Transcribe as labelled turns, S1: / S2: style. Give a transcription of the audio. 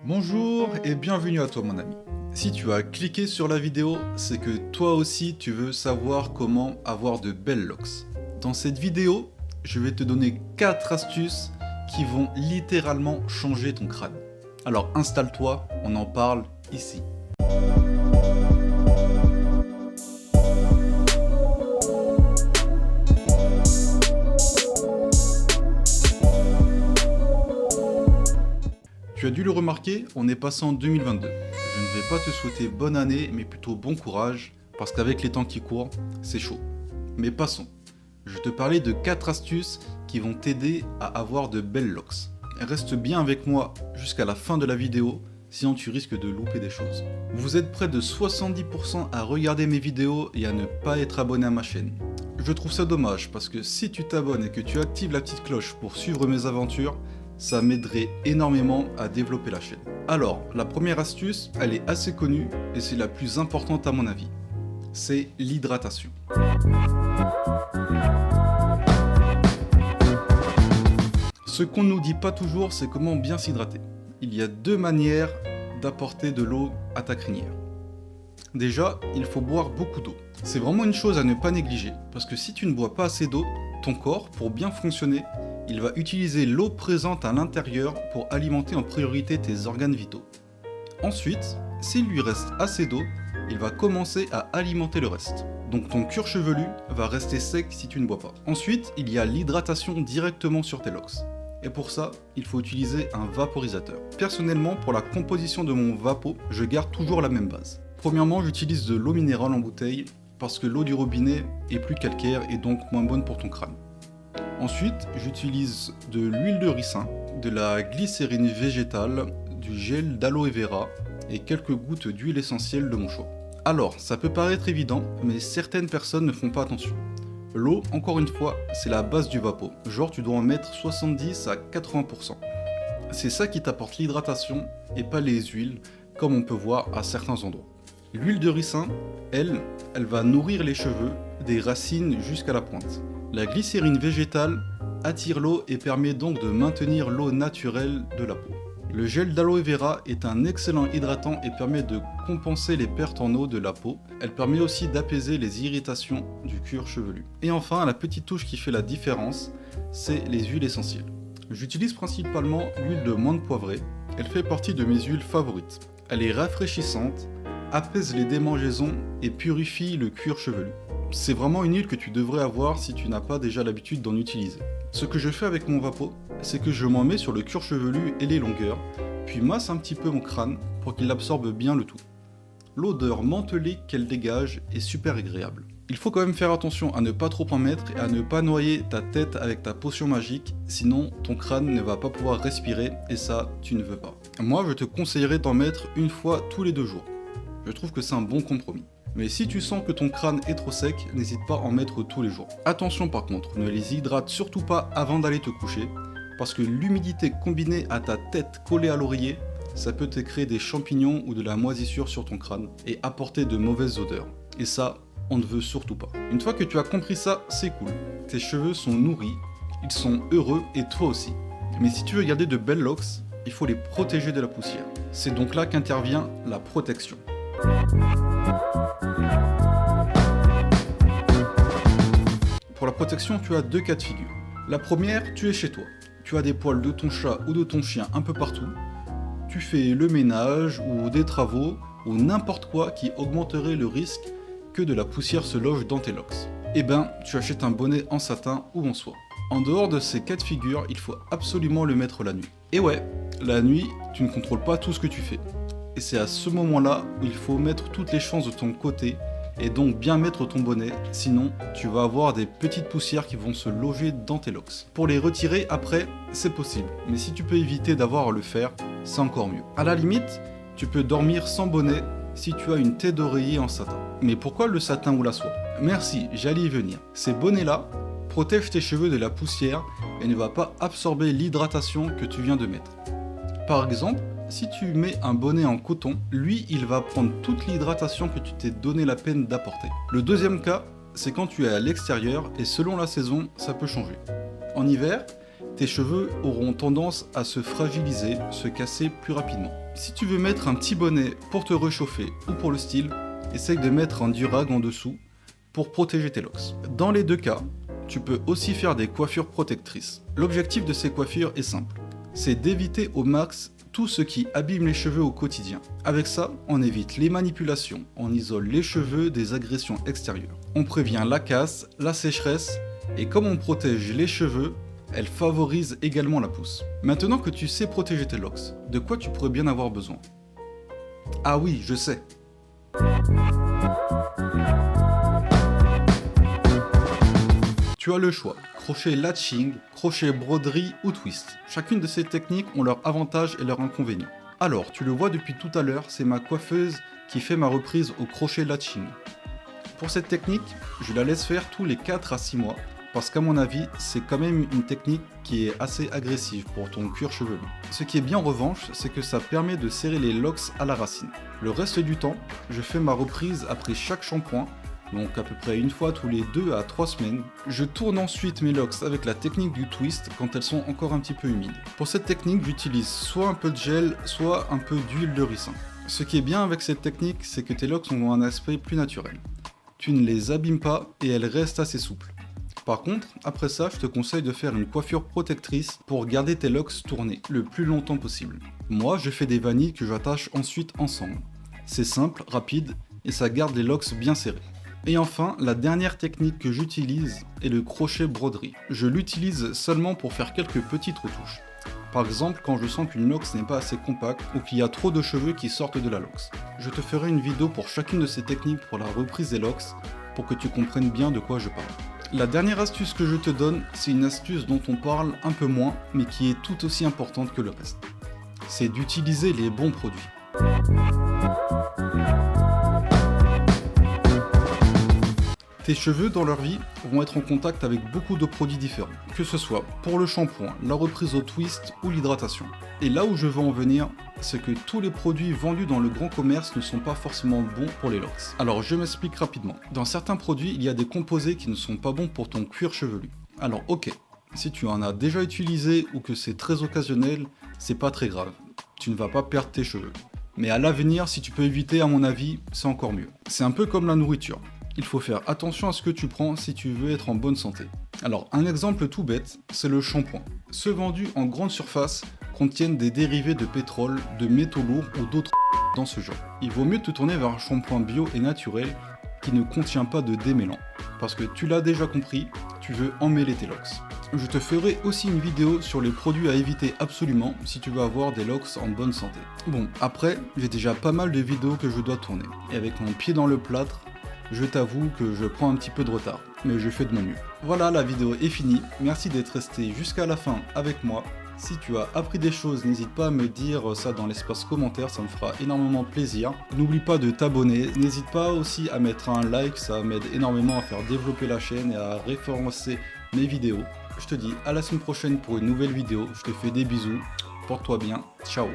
S1: Bonjour et bienvenue à toi mon ami. Si tu as cliqué sur la vidéo, c'est que toi aussi tu veux savoir comment avoir de belles locks. Dans cette vidéo, je vais te donner 4 astuces qui vont littéralement changer ton crâne. Alors installe-toi, on en parle ici. Tu as dû le remarquer, on est passé en 2022. Je ne vais pas te souhaiter bonne année, mais plutôt bon courage, parce qu'avec les temps qui courent, c'est chaud. Mais passons. Je te parlais de 4 astuces qui vont t'aider à avoir de belles locks. Reste bien avec moi jusqu'à la fin de la vidéo, sinon tu risques de louper des choses. Vous êtes près de 70% à regarder mes vidéos et à ne pas être abonné à ma chaîne. Je trouve ça dommage, parce que si tu t'abonnes et que tu actives la petite cloche pour suivre mes aventures, ça m'aiderait énormément à développer la chaîne. Alors, la première astuce, elle est assez connue et c'est la plus importante à mon avis. C'est l'hydratation. Ce qu'on ne nous dit pas toujours, c'est comment bien s'hydrater. Il y a 2 manières d'apporter de l'eau à ta crinière. Déjà, il faut boire beaucoup d'eau. C'est vraiment une chose à ne pas négliger, parce que si tu ne bois pas assez d'eau, ton corps, pour bien fonctionner, il va utiliser l'eau présente à l'intérieur pour alimenter en priorité tes organes vitaux. Ensuite, s'il lui reste assez d'eau, il va commencer à alimenter le reste. Donc ton cuir chevelu va rester sec si tu ne bois pas. Ensuite, il y a l'hydratation directement sur tes locks. Et pour ça, il faut utiliser un vaporisateur. Personnellement, pour la composition de mon vapo, je garde toujours la même base. Premièrement, j'utilise de l'eau minérale en bouteille parce que l'eau du robinet est plus calcaire et donc moins bonne pour ton crâne. Ensuite, j'utilise de l'huile de ricin, de la glycérine végétale, du gel d'aloe vera et quelques gouttes d'huile essentielle de mon choix. Alors, ça peut paraître évident, mais certaines personnes ne font pas attention. L'eau, encore une fois, c'est la base du vapo. Genre, tu dois en mettre 70 à 80%. C'est ça qui t'apporte l'hydratation et pas les huiles, comme on peut voir à certains endroits. L'huile de ricin, elle va nourrir les cheveux des racines jusqu'à la pointe. La glycérine végétale attire l'eau et permet donc de maintenir l'eau naturelle de la peau. Le gel d'aloe vera est un excellent hydratant et permet de compenser les pertes en eau de la peau. Elle permet aussi d'apaiser les irritations du cuir chevelu. Et enfin, la petite touche qui fait la différence, c'est les huiles essentielles. J'utilise principalement l'huile de menthe poivrée. Elle fait partie de mes huiles favorites. Elle est rafraîchissante, apaise les démangeaisons et purifie le cuir chevelu. C'est vraiment une huile que tu devrais avoir si tu n'as pas déjà l'habitude d'en utiliser. Ce que je fais avec mon vapo, c'est que je m'en mets sur le cuir chevelu et les longueurs, puis masse un petit peu mon crâne pour qu'il absorbe bien le tout. L'odeur mentholée qu'elle dégage est super agréable. Il faut quand même faire attention à ne pas trop en mettre et à ne pas noyer ta tête avec ta potion magique, sinon ton crâne ne va pas pouvoir respirer et ça, tu ne veux pas. Moi, je te conseillerais d'en mettre une fois tous les 2 jours. Je trouve que c'est un bon compromis. Mais si tu sens que ton crâne est trop sec, n'hésite pas à en mettre tous les jours. Attention par contre, ne les hydrate surtout pas avant d'aller te coucher, parce que l'humidité combinée à ta tête collée à l'oreiller, ça peut te créer des champignons ou de la moisissure sur ton crâne et apporter de mauvaises odeurs. Et ça, on ne veut surtout pas. Une fois que tu as compris ça, c'est cool. Tes cheveux sont nourris, ils sont heureux et toi aussi. Mais si tu veux garder de belles locks, il faut les protéger de la poussière. C'est donc là qu'intervient la protection. Pour la protection, tu as 2 cas de figure. La première, tu es chez toi. Tu as des poils de ton chat ou de ton chien un peu partout. Tu fais le ménage ou des travaux ou n'importe quoi qui augmenterait le risque que de la poussière se loge dans tes locks. Eh ben, tu achètes un bonnet en satin ou en soie. En dehors de ces cas de figure, il faut absolument le mettre la nuit. Et ouais, la nuit, tu ne contrôles pas tout ce que tu fais. Et c'est à ce moment-là où il faut mettre toutes les chances de ton côté et donc bien mettre ton bonnet, sinon tu vas avoir des petites poussières qui vont se loger dans tes locks. Pour les retirer après, c'est possible, mais si tu peux éviter d'avoir à le faire, c'est encore mieux. À la limite, tu peux dormir sans bonnet si tu as une tête d'oreiller en satin. Mais pourquoi le satin ou la soie? Merci, j'allais y venir. Ces bonnets-là protègent tes cheveux de la poussière et ne va pas absorber l'hydratation que tu viens de mettre. Par exemple, si tu mets un bonnet en coton, lui, il va prendre toute l'hydratation que tu t'es donné la peine d'apporter. Le deuxième cas, c'est quand tu es à l'extérieur et selon la saison, ça peut changer. En hiver, tes cheveux auront tendance à se fragiliser, se casser plus rapidement. Si tu veux mettre un petit bonnet pour te réchauffer ou pour le style, essaye de mettre un durag en dessous pour protéger tes locks. Dans les deux cas, tu peux aussi faire des coiffures protectrices. L'objectif de ces coiffures est simple, c'est d'éviter au max tout ce qui abîme les cheveux au quotidien. Avec ça, on évite les manipulations, on isole les cheveux des agressions extérieures. On prévient la casse, la sécheresse, et comme on protège les cheveux, elle favorise également la pousse. Maintenant que tu sais protéger tes locks, de quoi tu pourrais bien avoir besoin? Ah oui, je sais. Tu as le choix, crochet latching, crochet broderie ou twist. Chacune de ces techniques ont leurs avantages et leurs inconvénients. Alors, tu le vois depuis tout à l'heure, c'est ma coiffeuse qui fait ma reprise au crochet latching. Pour cette technique, je la laisse faire tous les 4 à 6 mois, parce qu'à mon avis, c'est quand même une technique qui est assez agressive pour ton cuir chevelu. Ce qui est bien en revanche, c'est que ça permet de serrer les locks à la racine. Le reste du temps, je fais ma reprise après chaque shampoing, donc à peu près une fois tous les 2 à 3 semaines. Je tourne ensuite mes locks avec la technique du twist quand elles sont encore un petit peu humides. Pour cette technique, j'utilise soit un peu de gel, soit un peu d'huile de ricin. Ce qui est bien avec cette technique, c'est que tes locks ont un aspect plus naturel. Tu ne les abîmes pas et elles restent assez souples. Par contre, après ça, je te conseille de faire une coiffure protectrice pour garder tes locks tournés le plus longtemps possible. Moi, je fais des vanilles que j'attache ensuite ensemble. C'est simple, rapide et ça garde les locks bien serrés. Et enfin, la dernière technique que j'utilise est le crochet broderie. Je l'utilise seulement pour faire quelques petites retouches. Par exemple, quand je sens qu'une locks n'est pas assez compacte ou qu'il y a trop de cheveux qui sortent de la locks. Je te ferai une vidéo pour chacune de ces techniques pour la reprise des locks pour que tu comprennes bien de quoi je parle. La dernière astuce que je te donne, c'est une astuce dont on parle un peu moins, mais qui est tout aussi importante que le reste. C'est d'utiliser les bons produits. Tes cheveux, dans leur vie, vont être en contact avec beaucoup de produits différents, que ce soit pour le shampoing, la reprise au twist ou l'hydratation. Et là où je veux en venir, c'est que tous les produits vendus dans le grand commerce ne sont pas forcément bons pour les locks. Alors je m'explique rapidement. Dans certains produits, il y a des composés qui ne sont pas bons pour ton cuir chevelu. Alors ok, si tu en as déjà utilisé ou que c'est très occasionnel, c'est pas très grave. Tu ne vas pas perdre tes cheveux. Mais à l'avenir, si tu peux éviter, à mon avis, c'est encore mieux. C'est un peu comme la nourriture. Il faut faire attention à ce que tu prends si tu veux être en bonne santé. Alors, un exemple tout bête, c'est le shampoing. Ceux vendus en grande surface contiennent des dérivés de pétrole, de métaux lourds ou d'autres dans ce genre. Il vaut mieux te tourner vers un shampoing bio et naturel qui ne contient pas de démêlant. Parce que tu l'as déjà compris, tu veux emmêler tes locks. Je te ferai aussi une vidéo sur les produits à éviter absolument si tu veux avoir des locks en bonne santé. Bon, après, j'ai déjà pas mal de vidéos que je dois tourner. Et avec mon pied dans le plâtre, je t'avoue que je prends un petit peu de retard, mais je fais de mon mieux. Voilà, la vidéo est finie, merci d'être resté jusqu'à la fin avec moi. Si tu as appris des choses, n'hésite pas à me dire ça dans l'espace commentaire, ça me fera énormément plaisir. N'oublie pas de t'abonner, n'hésite pas aussi à mettre un like, ça m'aide énormément à faire développer la chaîne et à référencer mes vidéos. Je te dis à la semaine prochaine pour une nouvelle vidéo, je te fais des bisous, porte-toi bien, ciao.